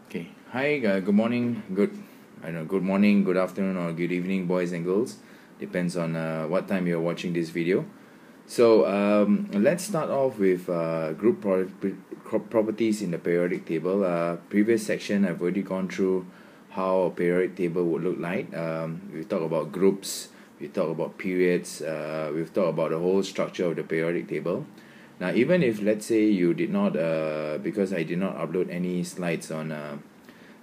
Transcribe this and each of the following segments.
Okay. Hi. Good morning. Good morning, good afternoon, or good evening, boys and girls. Depends on what time you're watching this video. So let's start off with properties in the periodic table. Previous section, I've already gone through how a periodic table would look like. We talk about groups. We talk about periods. We've talked about the whole structure of the periodic table. Now, even if let's say you did not, because I did not upload any slides on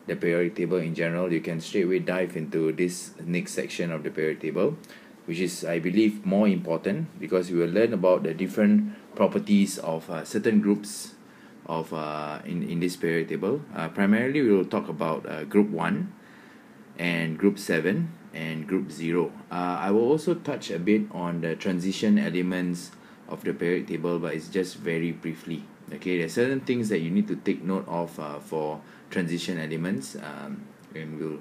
the periodic table in general, you can straight away dive into this next section of the periodic table, which is, I believe, more important because we will learn about the different properties of certain groups of in this periodic table. Primarily, we will talk about group 1 and group 7 and group 0. I will also touch a bit on the transition elements of the periodic table, but it's just very briefly. Okay, there are certain things that you need to take note of for transition elements, and we'll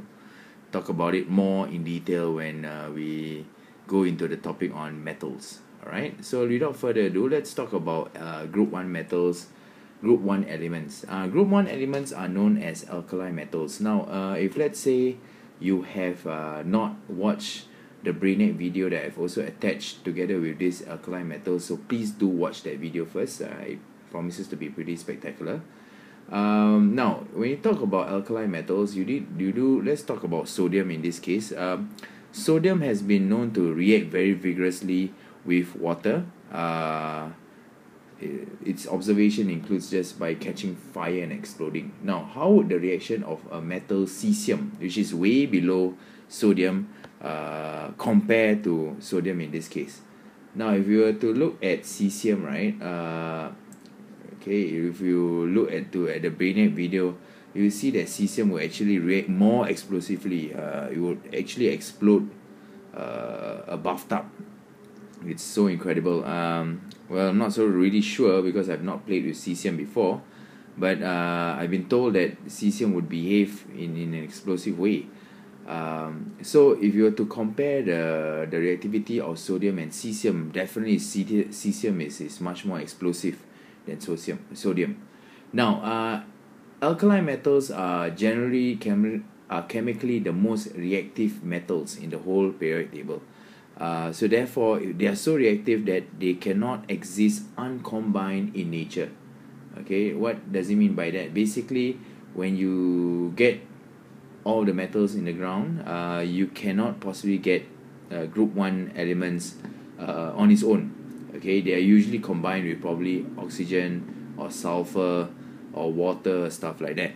talk about it more in detail when we go into the topic on metals. Alright, so without further ado, let's talk about group 1 metals, group 1 elements. Group 1 elements are known as alkali metals. Now, if let's say you have not watched the Brainiac video that I've also attached together with this alkali metals, so please do watch that video first. It promises to be pretty spectacular. Now, when you talk about alkali metals, let's talk about sodium in this case. Sodium has been known to react very vigorously with water. Its observation includes just by catching fire and exploding. Now, how would the reaction of a metal cesium, which is way below sodium, compare to sodium in this case? Now, if you were to look at cesium, right? Okay, if you look at the Brainiac video, you will see that cesium will actually react more explosively. It would actually explode a bathtub. It's so incredible. Well, I'm not so really sure because I've not played with cesium before, but I've been told that cesium would behave in an explosive way. So if you were to compare the reactivity of sodium and cesium, definitely cesium is much more explosive than sodium. Now, alkali metals are generally chemically the most reactive metals in the whole periodic table. So therefore, they are so reactive that they cannot exist uncombined in nature. Okay, what does it mean by that? Basically, when you get all the metals in the ground, you cannot possibly get group 1 elements on its own. Okay, they are usually combined with probably oxygen or sulfur or water, stuff like that.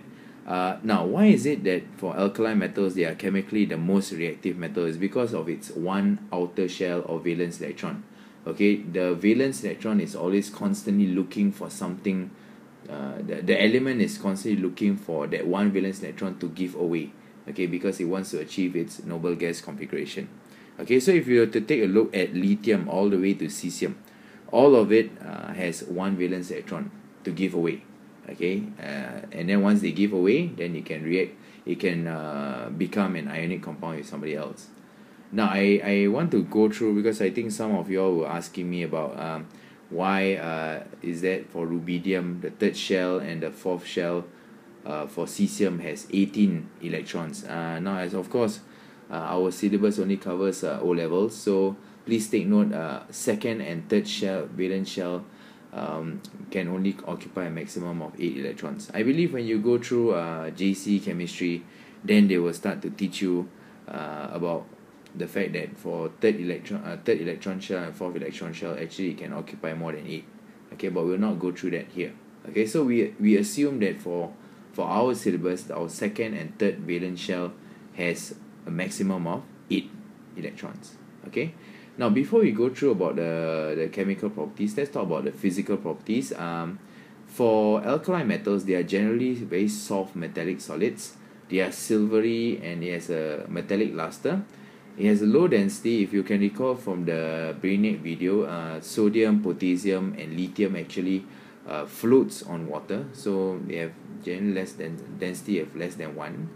Now, why is it that for alkali metals they are chemically the most reactive metal? Is because of its one outer shell or valence electron. Okay, the valence electron is always constantly looking for something. The element is constantly looking for that one valence electron to give away. Okay, because it wants to achieve its noble gas configuration. Okay, so if you were to take a look at lithium all the way to cesium, all of it has one valence electron to give away. Okay, and then once they give away, then it can react. It can become an ionic compound with somebody else. Now, I want to go through because I think some of you all were asking me about why is that for rubidium, the third shell and the fourth shell for cesium has 18 electrons. Now, as of course, our syllabus only covers O levels, so please take note. Second and third shell, valence shell, can only occupy a maximum of 8 electrons. I believe when you go through JC chemistry, then they will start to teach you about the fact that for third electron shell and fourth electron shell, actually it can occupy more than 8. Okay, but we'll not go through that here. Okay, so we assume that for our syllabus, our second and third valence shell has a maximum of 8 electrons. Okay. Now, before we go through about the chemical properties, let's talk about the physical properties. For alkali metals, they are generally very soft metallic solids. They are silvery and it has a metallic luster. It has a low density. If you can recall from the Brainiac video, sodium, potassium and lithium actually floats on water. So they have generally less than density of less than 1.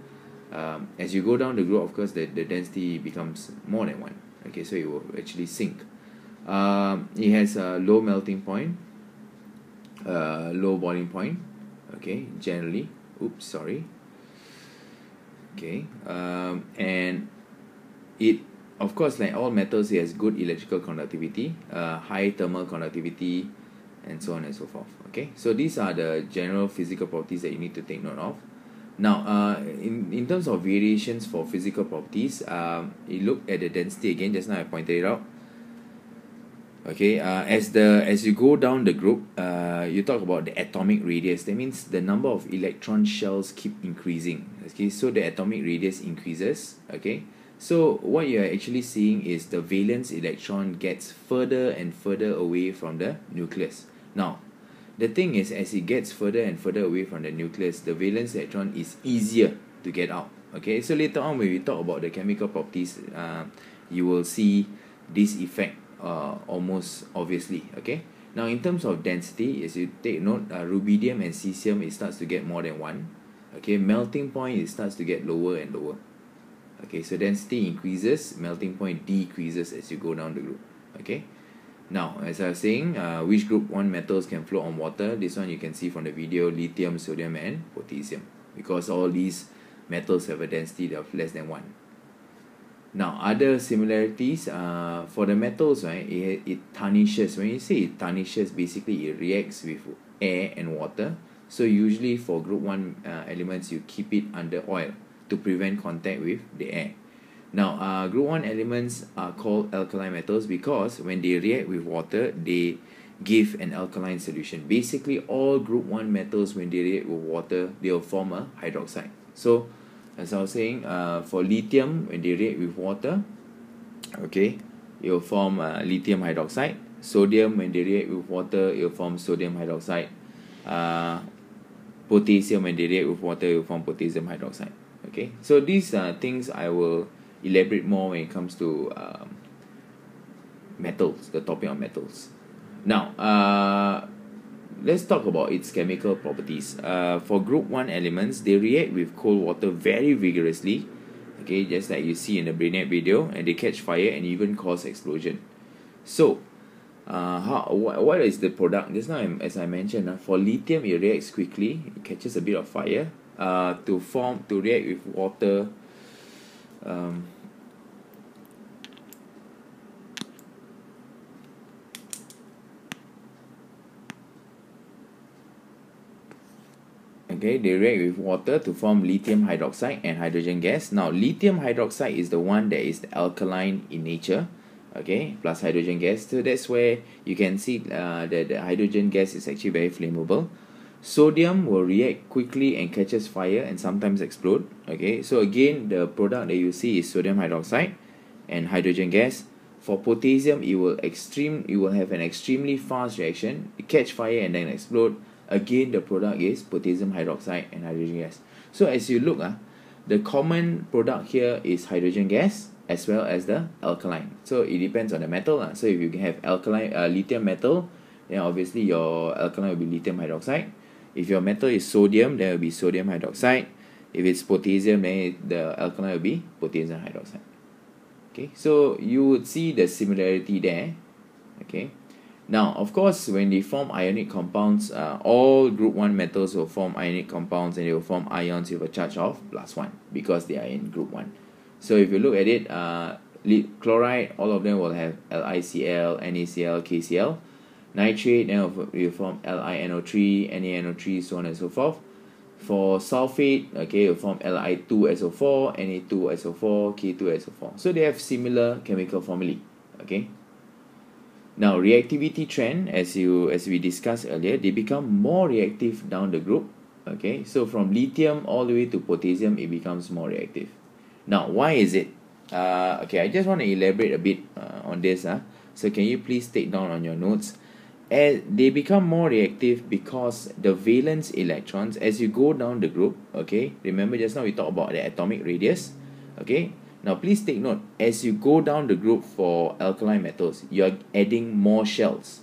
As you go down the group, of course, the density becomes more than 1. Okay, so it will actually sink. It has a low melting point, low boiling point. Okay, generally. Oops, sorry. Okay, and it, of course, like all metals, it has good electrical conductivity, high thermal conductivity, and so on and so forth. Okay, so these are the general physical properties that you need to take note of. Now, in terms of variations for physical properties, you look at the density again. Just now I pointed it out. Okay, as you go down the group, you talk about the atomic radius. That means the number of electron shells keep increasing. Okay, so the atomic radius increases. Okay, so what you are actually seeing is the valence electron gets further and further away from the nucleus. Now, the thing is, as it gets further and further away from the nucleus, the valence electron is easier to get out. Okay, so later on when we talk about the chemical properties, you will see this effect almost obviously. Okay, now in terms of density, as you take note, rubidium and cesium, it starts to get more than 1. Okay, melting point, it starts to get lower and lower. Okay, so density increases, melting point decreases as you go down the group. Okay, now as I was saying, which group 1 metals can float on water? This one you can see from the video: lithium, sodium, and potassium, because all these metals have a density of less than 1. Now, other similarities, for the metals, right, it tarnishes. When you say it tarnishes, basically it reacts with air and water. So usually for group 1 elements, you keep it under oil to prevent contact with the air. Now, group 1 elements are called alkaline metals because when they react with water, they give an alkaline solution. Basically, all group 1 metals, when they react with water, they will form a hydroxide. So, as I was saying, for lithium, when they react with water, okay, it will form lithium hydroxide. Sodium, when they react with water, it will form sodium hydroxide. Potassium, when they react with water, it will form potassium hydroxide. Okay, so these things I will elaborate more when it comes to metals, the topic on metals. Now, let's talk about its chemical properties. For group 1 elements, they react with cold water very vigorously. Okay, just like you see in the Brainiac video, and they catch fire and even cause explosion. So, what is the product? Just now, as I mentioned, for lithium, it reacts quickly. It catches a bit of fire. To react with water. Okay, they react with water to form lithium hydroxide and hydrogen gas. Now, lithium hydroxide is the one that is alkaline in nature. Okay, plus hydrogen gas. So that's where you can see that the hydrogen gas is actually very flammable. Sodium will react quickly and catches fire and sometimes explode. Okay, so again, the product that you see is sodium hydroxide and hydrogen gas. For potassium, it will have an extremely fast reaction, catch fire and then explode. Again, the product is potassium hydroxide and hydrogen gas. So as you look, the common product here is hydrogen gas as well as the alkaline. So it depends on the metal. So if you have alkaline lithium metal, then obviously your alkaline will be lithium hydroxide. If your metal is sodium, then it will be sodium hydroxide. If it's potassium, then the alkaline will be potassium hydroxide. Okay, so you would see the similarity there. Okay, now of course when they form ionic compounds, all group 1 metals will form ionic compounds and they will form ions with a charge of +1 because they are in group 1. So if you look at it, chloride, all of them will have LiCl, NaCl, KCl. Nitrate, then will form LiNO3, NaNO3, so on and so forth. For sulfate, okay, it will form Li2SO4, Na2SO4, K2SO4. So they have similar chemical formulae. Okay. Now reactivity trend, as we discussed earlier, they become more reactive down the group. Okay, so from lithium all the way to potassium, it becomes more reactive. Now, why is it? Okay, I just want to elaborate a bit on this. So can you please take down on your notes? They become more reactive because the valence electrons, as you go down the group, okay, remember just now we talked about the atomic radius. Okay, now please take note, as you go down the group for alkaline metals, you are adding more shells.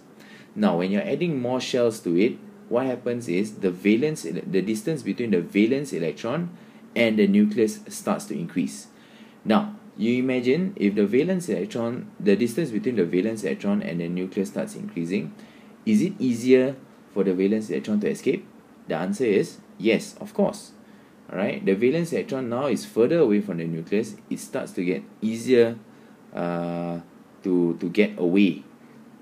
Now when you're adding more shells to it, what happens is the distance between the valence electron and the nucleus starts to increase. Now you imagine if the distance between the valence electron and the nucleus starts increasing, is it easier for the valence electron to escape? The answer is yes, of course. Alright, the valence electron now is further away from the nucleus. It starts to get easier to get away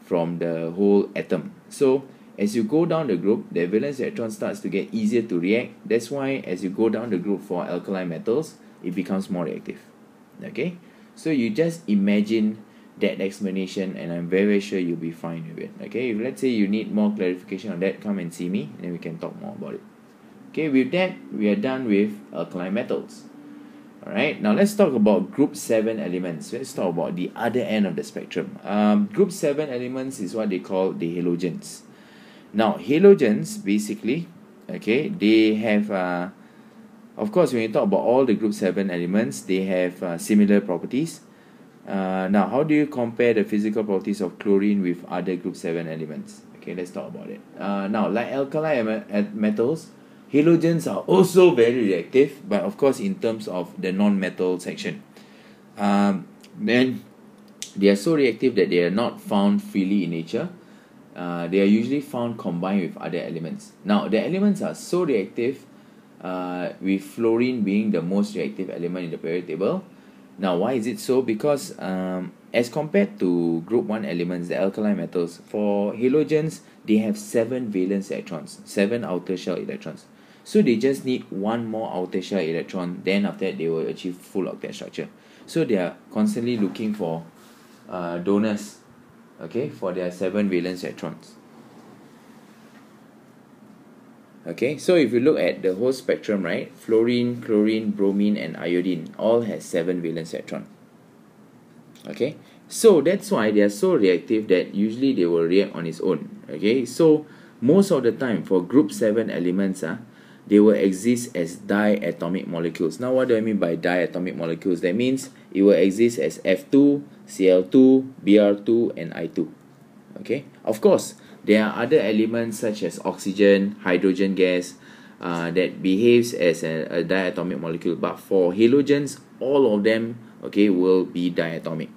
from the whole atom. So as you go down the group, the valence electron starts to get easier to react. That's why as you go down the group for alkali metals, it becomes more reactive. Okay, so you just imagine that explanation, and I'm very sure you'll be fine with it. Okay, if let's say you need more clarification on that, come and see me, and then we can talk more about it. Okay, with that, we are done with alkali metals. Alright, now let's talk about group 7 elements. Let's talk about the other end of the spectrum. Group 7 elements is what they call the halogens. Now, halogens, basically, okay, they have, of course, when you talk about all the group 7 elements, they have similar properties. Now, how do you compare the physical properties of chlorine with other group 7 elements? Okay, let's talk about it. Now, like alkali metals, halogens are also very reactive, but of course in terms of the non-metal section. Then they are so reactive that they are not found freely in nature. They are usually found combined with other elements. Now the elements are so reactive, with fluorine being the most reactive element in the periodic table. Now why is it so? Because as compared to group 1 elements, the alkali metals, for halogens, they have 7 valence electrons, 7 outer shell electrons. So they just need one more outer shell electron, then after that they will achieve full octet structure. So they are constantly looking for donors, okay, for their 7 valence electrons. Okay, so if you look at the whole spectrum, right, fluorine, chlorine, bromine and iodine all has 7 valence electron. Okay, so that's why they are so reactive that usually they will react on its own. Okay, so most of the time for group 7 elements, they will exist as diatomic molecules. Now what do I mean by diatomic molecules? That means it will exist as F2, Cl2, Br2 and I2. Okay, of course there are other elements such as oxygen, hydrogen gas, that behaves as a diatomic molecule, but for halogens, all of them, okay, will be diatomic.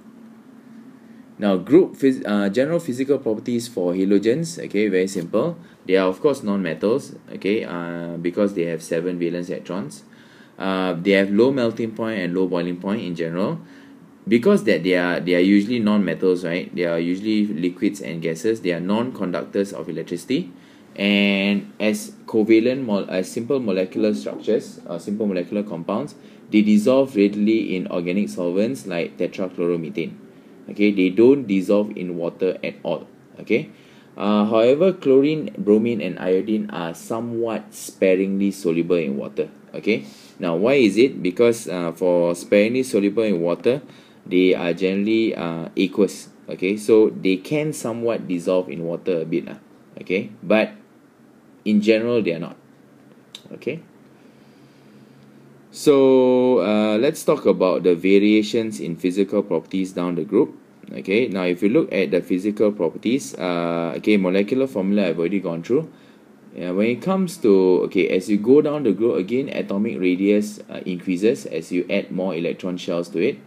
Now general physical properties for halogens, okay, very simple. They are of course non-metals, okay, because they have 7 valence electrons. They have low melting point and low boiling point in general. Because that they are usually non-metals, right? They are usually liquids and gases. They are non-conductors of electricity, and as simple molecular structures or simple molecular compounds, they dissolve readily in organic solvents like tetrachloromethane. Okay, they don't dissolve in water at all. Okay, however, chlorine, bromine and iodine are somewhat sparingly soluble in water. Okay, now why is it? Because for sparingly soluble in water, they are generally aqueous. Okay, so they can somewhat dissolve in water a bit, okay, but in general they are not. Okay, so let's talk about the variations in physical properties down the group. Okay, now if you look at the physical properties, okay, molecular formula I've already gone through. When it comes to, okay, as you go down the group, again atomic radius increases as you add more electron shells to it.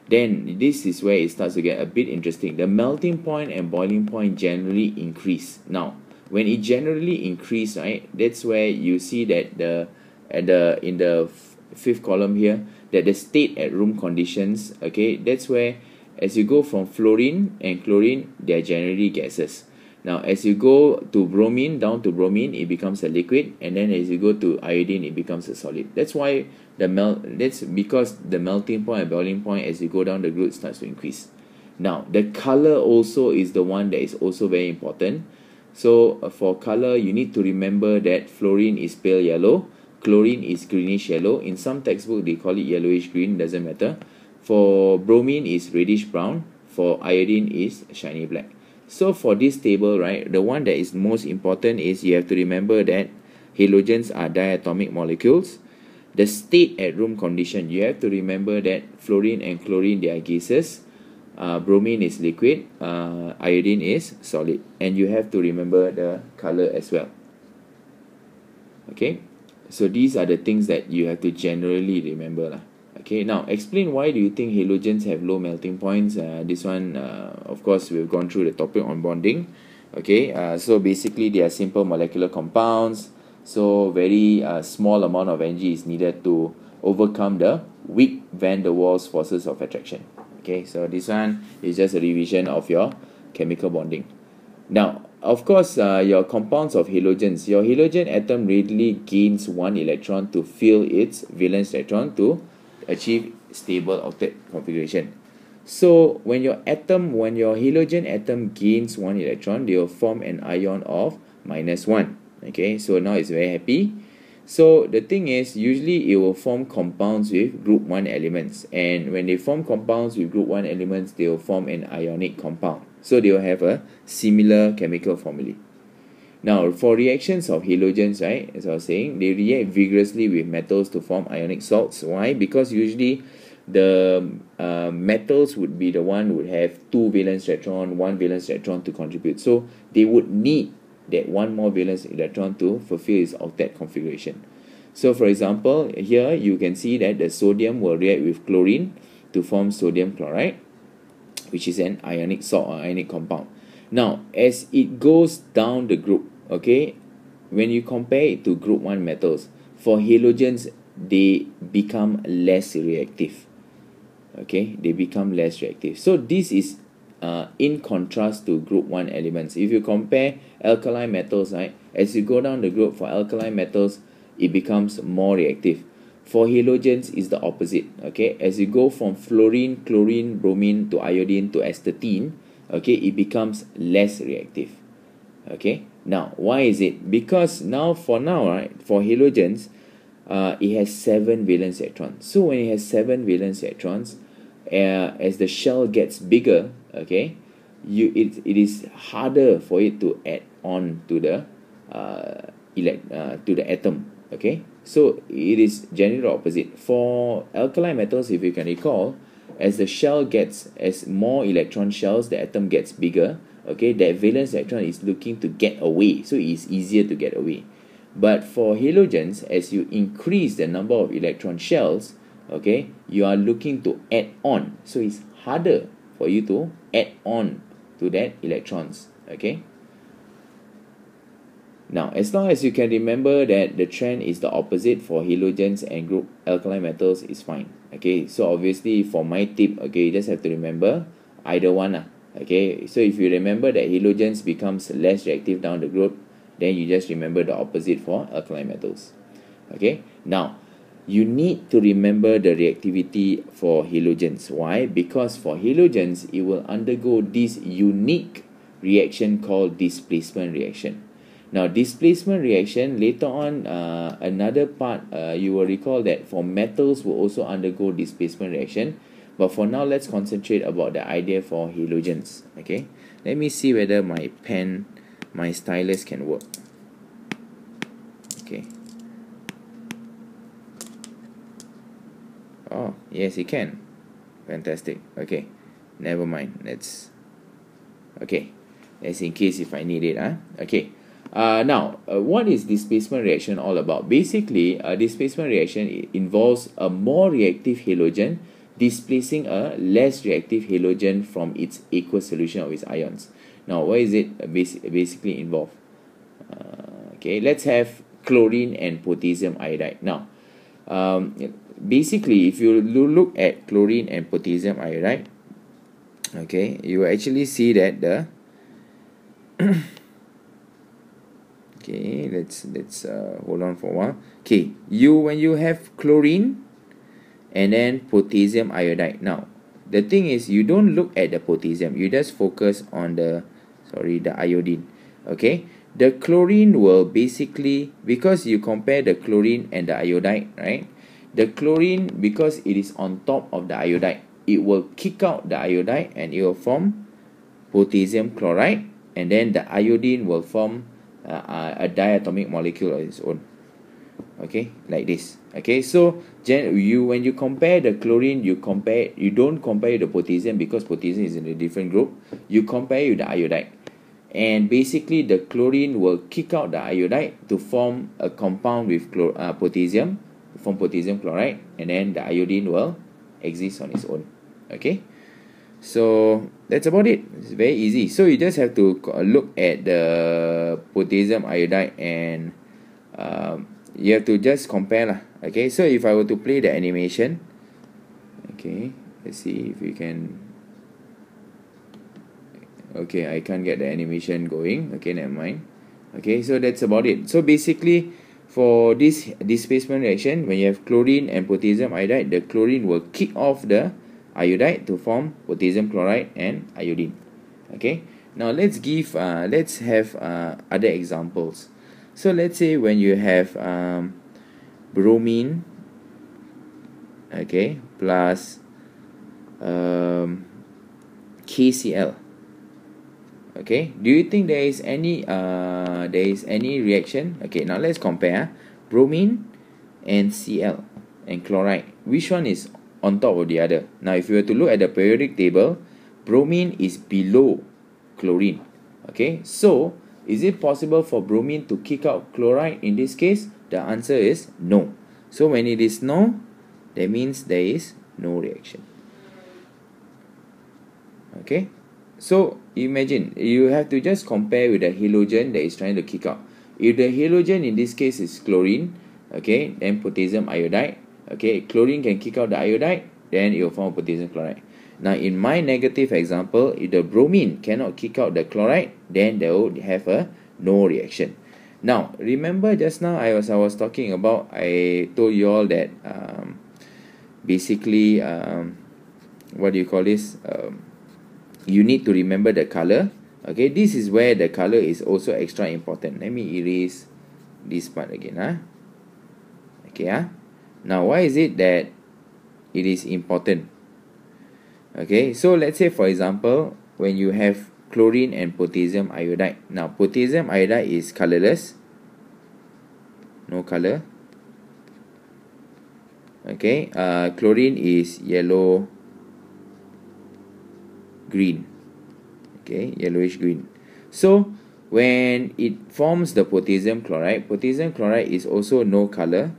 Then this is where it starts to get a bit interesting. The melting point and boiling point generally increase. Now when it generally increase, right, that's where you see that in the fifth column here, that the state at room conditions, okay, that's where as you go from fluorine and chlorine, they are generally gases. Now as you go to bromine, down to bromine, it becomes a liquid, and then as you go to iodine, it becomes a solid. That's why that's because the melting point and boiling point as you go down the group starts to increase. Now the color also is the one that is also very important. So for color, you need to remember that fluorine is pale yellow, chlorine is greenish yellow. In some textbook they call it yellowish green, doesn't matter. For bromine is reddish brown, for iodine is shiny black. So for this table, right, the one that is most important is you have to remember that halogens are diatomic molecules. The state at room condition, you have to remember that fluorine and chlorine, they are gases. Bromine is liquid, iodine is solid, and you have to remember the color as well. Okay, so these are the things that you have to generally remember. Okay, now explain why do you think halogens have low melting points. This one, of course, we've gone through the topic on bonding. Okay, so basically they are simple molecular compounds. So very small amount of energy is needed to overcome the weak van der Waals forces of attraction. Okay, so this one is just a revision of your chemical bonding. Now, of course, your compounds of halogens, your halogen atom readily gains one electron to fill its valence electron to achieve stable octet configuration. So when your halogen atom gains one electron, they will form an ion of -1. Okay, so now it's very happy. So the thing is, usually it will form compounds with group 1 elements, and when they form compounds with group 1 elements, they will form an ionic compound. So they will have a similar chemical formulae. Now, for reactions of halogens, right, as I was saying, they react vigorously with metals to form ionic salts. Why? Because usually the metals would be the one who would have 2 valence electron, 1 valence electron to contribute. So they would need that one more valence electron to fulfill its octet configuration. So for example, here you can see that the sodium will react with chlorine to form sodium chloride, which is an ionic salt or ionic compound. Now, as it goes down the group, okay, when you compare it to group 1 metals, for halogens, they become less reactive. Okay, they become less reactive. So this is in contrast to group 1 elements. If you compare alkali metals, right, as you go down the group for alkali metals, it becomes more reactive. For halogens, is the opposite. Okay, as you go from fluorine, chlorine, bromine to iodine to astatine, okay, it becomes less reactive. Okay, now why is it? Because now, right, for halogens, it has 7 valence electrons. So when it has 7 valence electrons, as the shell gets bigger, okay, it is harder for it to add on to the atom. Okay, so it is generally opposite. For alkali metals, if you can recall, as the shell gets, as more electron shells, the atom gets bigger. Okay, that valence electron is looking to get away, so it is easier to get away. But for halogens, as you increase the number of electron shells, okay, you are looking to add on, so it's harder for you to add on to that electrons. Okay, now as long as you can remember that the trend is the opposite for halogens and group alkali metals, is fine. Okay, so obviously for my tip, okay, you just have to remember either one. Okay, so if you remember that halogens becomes less reactive down the group, then you just remember the opposite for alkali metals. Okay, now you need to remember the reactivity for halogens. Why? Because for halogens, it will undergo this unique reaction called displacement reaction. Now, displacement reaction, later on, another part, you will recall that for metals will also undergo displacement reaction. But for now, let's concentrate about the idea for halogens. Okay, let me see whether my pen, my stylus can work. Okay. Oh, yes, it can. Fantastic. Okay, never mind. Let's in case if I need it. Okay. Now, what is displacement reaction all about? Basically, displacement reaction involves a more reactive halogen displacing a less reactive halogen from its aqueous solution of its ions. Now, what is it basically involved? Okay, let's have chlorine and potassium iodide. Now, basically, if you look at chlorine and potassium iodide, okay, you will actually see that the okay, let's hold on for a while. Okay, when you have chlorine and then potassium iodide. Now, the thing is, you don't look at the potassium, you just focus on the iodine. Okay, the chlorine will basically, because you compare the chlorine and the iodide, right? The chlorine, because it is on top of the iodide, it will kick out the iodide and it will form potassium chloride, and then the iodine will form a diatomic molecule of its own. Okay, like this. Okay, so when you compare the chlorine, you don't compare the potassium because potassium is in a different group. You compare with the iodide, and basically the chlorine will kick out the iodide to form a compound with potassium, form potassium chloride, and then the iodine will exist on its own. Okay, so that's about it. It's very easy. So you just have to look at the potassium iodide and you have to just compare lah. Okay, so if I were to play the animation, okay, let's see if we can. Okay, I can't get the animation going. Okay, never mind. Okay, so that's about it. So basically, for this displacement reaction, when you have chlorine and potassium iodide, the chlorine will kick off the iodide to form potassium chloride and iodine. Okay, now let's have other examples. So let's say when you have bromine, okay, plus KCl. Okay, do you think there is any reaction? Okay, now let's compare bromine and Cl and chloride. Which one is on top of the other? Now if you were to look at the periodic table, bromine is below chlorine. Okay, so is it possible for bromine to kick out chloride in this case? The answer is no. So when it is no, that means there is no reaction. Okay, so imagine you have to just compare with the halogen that is trying to kick out. If the halogen in this case is chlorine, okay, then potassium iodide. Okay, chlorine can kick out the iodide, then it will form potassium chloride. Now in my negative example, if the bromine cannot kick out the chloride, then they will have a no reaction. Now remember just now I was talking about, I told you all that basically what do you call this, you need to remember the color. Okay, this is where the color is also extra important. Let me erase this part again. Okay, now why is it that it is important? Okay, so let's say for example, when you have chlorine and potassium iodide. Now potassium iodide is colorless, no color. Okay, chlorine is yellow green. Okay, yellowish green. So when it forms the potassium chloride is also no color.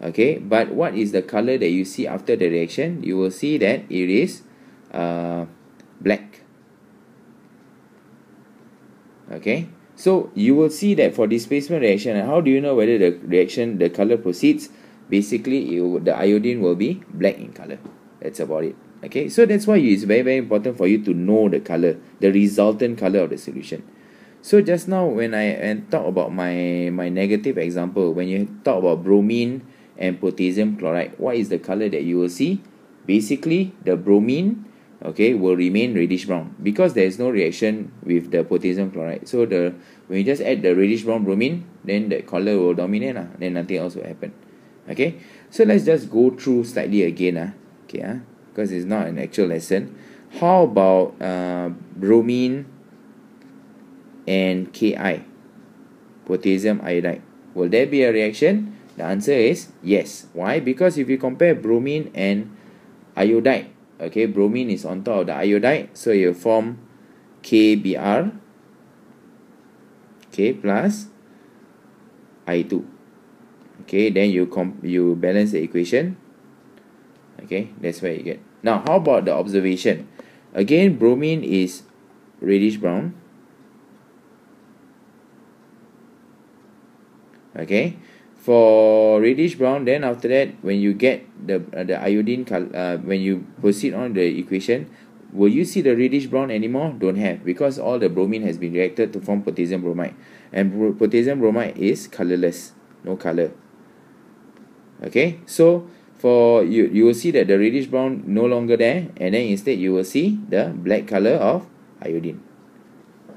Okay, but what is the color that you see after the reaction? You will see that it is black. Okay, so you will see that for displacement reaction, and how do you know whether the color proceeds? Basically, the iodine will be black in color. That's about it. Okay, so that's why it's very, very important for you to know the color, the resultant color of the solution. So just now when I talk about my negative example, when you talk about bromine and potassium chloride, what is the color that you will see? Basically, the bromine, okay, will remain reddish brown because there is no reaction with the potassium chloride. So when you just add the reddish brown bromine, then the color will dominate, then nothing else will happen. Okay, so let's just go through slightly again, okay, because it's not an actual lesson. How about bromine and Ki, potassium iodide? Will there be a reaction? The answer is yes. Why? Because if you compare bromine and iodide, okay, bromine is on top of the iodide, so you form KBr, K plus I2. Okay, then you balance the equation. Okay, that's where you get. Now, how about the observation? Again, bromine is reddish brown. Okay, for reddish brown, then after that, when you get the iodine, when you proceed on the equation, will you see the reddish brown anymore? Don't have, because all the bromine has been reacted to form potassium bromide, and potassium bromide is colorless, no color. Okay, so for you will see that the reddish brown no longer there, and then instead you will see the black color of iodine.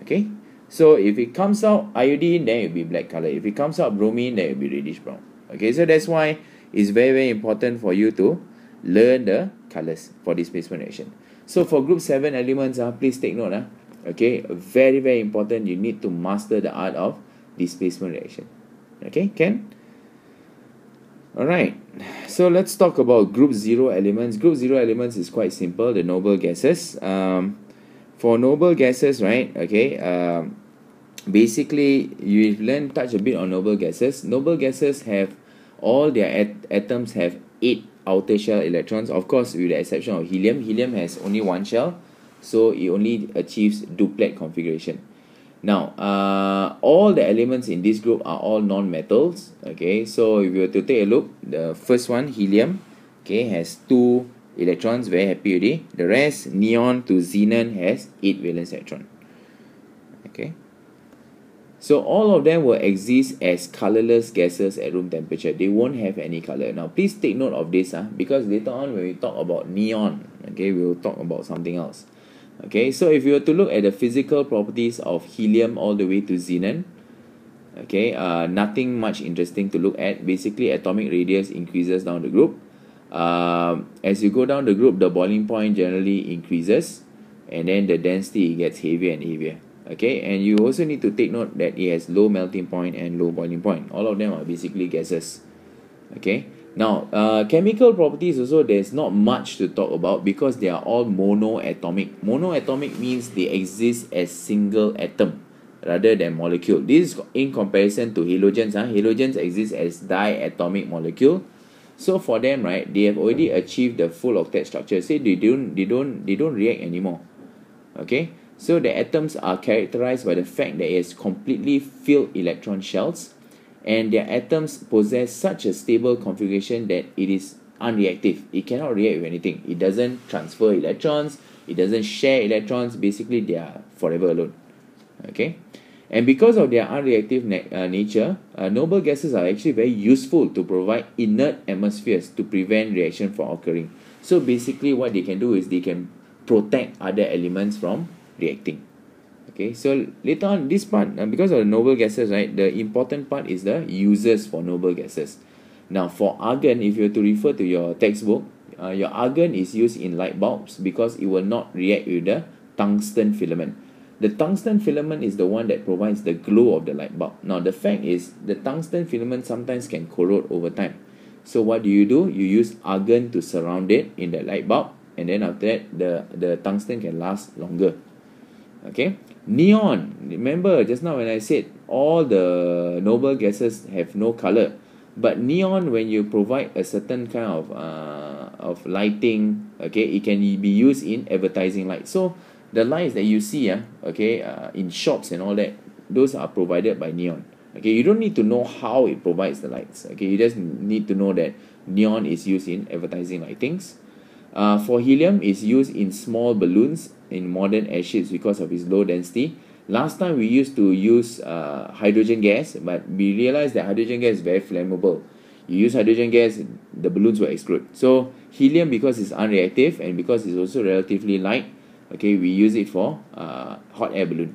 Okay, so if it comes out iodine, then it will be black color. If it comes out bromine, then it will be reddish brown. Okay, so that's why it's very, very important for you to learn the colors for displacement reaction. So for group 7 elements, please take note. Okay, very, very important. You need to master the art of displacement reaction. Okay, Ken? Alright, so let's talk about group 0 elements. Group 0 elements is quite simple, the noble gases. For noble gases, right, okay, basically you've touch a bit on noble gases. Noble gases have all their atoms have 8 outer shell electrons, of course with the exception of helium. Helium has only 1 shell, so it only achieves duplet configuration. Now, all the elements in this group are all non-metals. Okay, so if you were to take a look, the first one, helium, okay, has 2 electrons, very happy already. The rest, neon to xenon, has 8 valence electron. Okay, so all of them will exist as colorless gases at room temperature. They won't have any color. Now, please take note of this, because later on when we talk about neon, okay, we will talk about something else. Okay, so if you were to look at the physical properties of helium all the way to xenon, okay, nothing much interesting to look at. Basically, atomic radius increases down the group. As you go down the group, the boiling point generally increases, and then the density gets heavier and heavier. Okay, and you also need to take note that it has low melting point and low boiling point. All of them are basically gases. Okay, now chemical properties also, there's not much to talk about because they are all monoatomic. Monoatomic means they exist as single atom rather than molecule. This is in comparison to halogens. Halogens exist as diatomic molecule. So for them, right, they have already achieved the full octet structure. Say they don't react anymore. Okay, so the atoms are characterized by the fact that it has completely filled electron shells, and their atoms possess such a stable configuration that it is unreactive. It cannot react with anything. It doesn't transfer electrons. It doesn't share electrons. Basically, they are forever alone. Okay, and because of their unreactive nature, noble gases are actually very useful to provide inert atmospheres to prevent reaction from occurring. So basically, what they can do is they can protect other elements from reacting. Okay, so later on this part, because of the noble gases, right, the important part is the uses for noble gases. Now for argon, if you were to refer to your textbook, your argon is used in light bulbs because it will not react with the tungsten filament. The tungsten filament is the one that provides the glow of the light bulb. Now the fact is, the tungsten filament sometimes can corrode over time. So what do? You use argon to surround it in the light bulb, and then after that the tungsten can last longer. Okay, neon, remember just now when I said all the noble gases have no color, but neon, when you provide a certain kind of lighting, okay, it can be used in advertising light. So the lights that you see in shops and all that, those are provided by neon. Okay, you don't need to know how it provides the lights. Okay, you just need to know that neon is used in advertising lightings. For helium, is used in small balloons in modern airships because of its low density. Last time we used to use hydrogen gas, but we realized that hydrogen gas is very flammable. You use hydrogen gas, the balloons will explode. So helium, because it's unreactive and because it's also relatively light, okay, we use it for hot air balloon.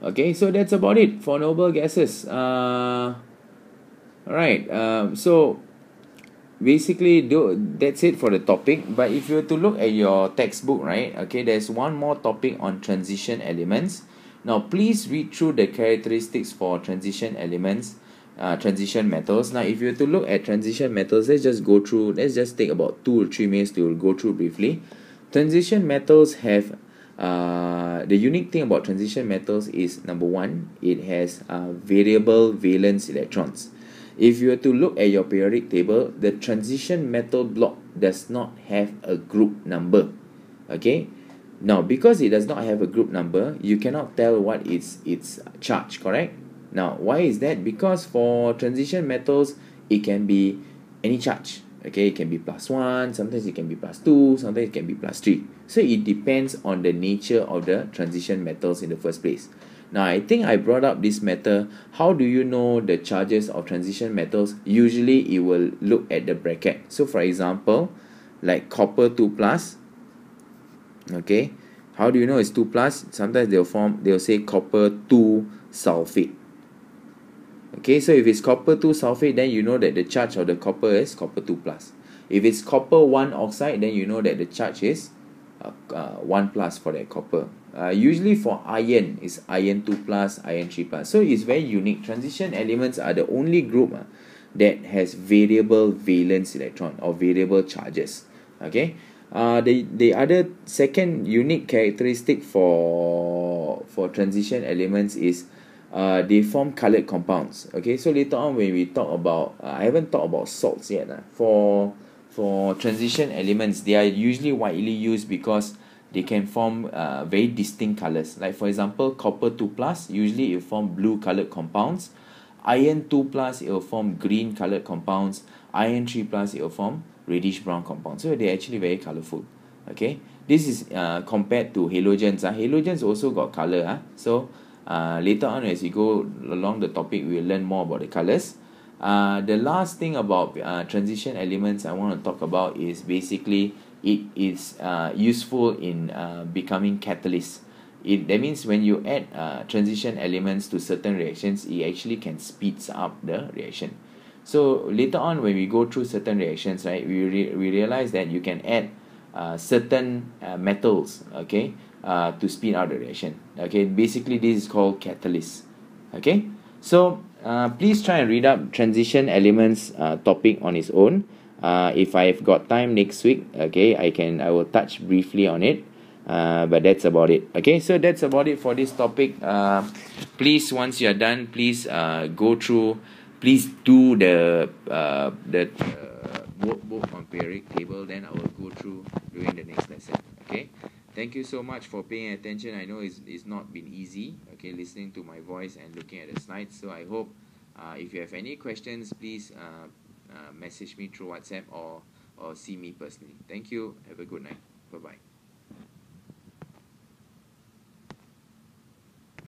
Okay, so that's about it for noble gases. Alright, so basically that's it for the topic. But if you were to look at your textbook, right, okay, there's one more topic on transition elements. Now please read through the characteristics for transition elements, transition metals. Now if you were to look at transition metals, let's just take about 2 or 3 minutes to go through briefly. Transition metals have the unique thing about transition metals is, number one, it has variable valence electrons. If you were to look at your periodic table, the transition metal block does not have a group number. Okay, now because it does not have a group number, you cannot tell what is its charge, correct? Now why is that? Because for transition metals, it can be any charge. Okay, it can be +1, sometimes it can be +2, sometimes it can be +3. So it depends on the nature of the transition metals in the first place. Now I think I brought up this matter. How do you know the charges of transition metals? Usually it will look at the bracket. So for example, like copper 2+, okay, how do you know it's 2+? Sometimes they'll say copper 2 sulfate. Okay, so if it's copper 2 sulfate, then you know that the charge of the copper is copper 2+. If it's copper 1 oxide, then you know that the charge is 1+ for that copper. Usually for iron, it's iron 2+, iron 3+. So it's very unique. Transition elements are the only group that has variable valence electron or variable charges. Okay, the other second unique characteristic for transition elements is they form colored compounds. Okay, so later on when we talk about I haven't talked about salts yet. For transition elements, they are usually widely used because they can form very distinct colors. Like for example, copper 2 plus, usually it will form blue colored compounds. Iron 2 plus, it will form green colored compounds. Iron 3 plus, it will form reddish brown compounds. So they're actually very colorful. Okay, this is compared to halogens. Halogens also got color. So later on, as we go along the topic, we will learn more about the colors. The last thing about transition elements I want to talk about is basically it is useful in becoming catalysts. That means when you add transition elements to certain reactions, it actually can speeds up the reaction. So later on, when we go through certain reactions, right, we realize that you can add certain metals, okay, to speed up the reaction. Okay, basically this is called catalyst. Okay, so please try and read up transition elements topic on its own. If I've got time next week, okay, I will touch briefly on it. But that's about it. Okay, so that's about it for this topic. Please, once you are done, please go through. Please do the workbook on periodic table. Then I will go through during the next lesson. Okay. Thank you so much for paying attention. I know it's not been easy. Okay, listening to my voice and looking at the slides. So I hope if you have any questions, please message me through WhatsApp or see me personally. Thank you. Have a good night. Bye bye.